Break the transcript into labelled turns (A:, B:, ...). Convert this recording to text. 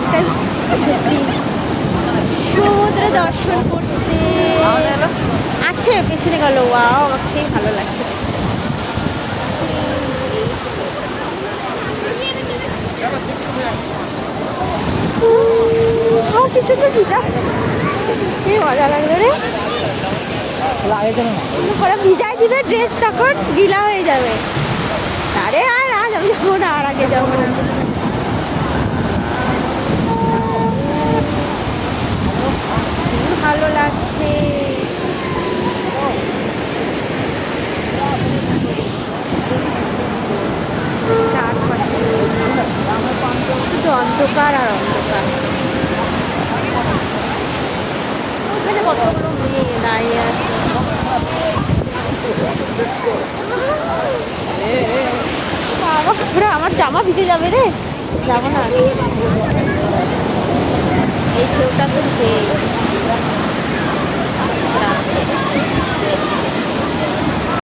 A: আজকাল এসেছি সমুদ্র দর্শন করতে। আছে পেছনে গেল, ওয়াও আমাকে সেই ভালো লাগছে। কি সুন্দর ভিজাচ্ছে, সেই মজা লাগলো রে। ওরা ভিজাই দিবে ড্রেস, তখন গিলা হয়ে যাবে। আরে আর আজ আমি যাবো না, আর আগে যাবো না। ভালো লাগছে। চারপাশে শুধু অন্ধকার আর অন্ধকার। ওখানে কতগুলো মেয়ে দাঁড়িয়ে আছে। বাবা, আমার জামা ভিজে যাবে রে, যাবো না।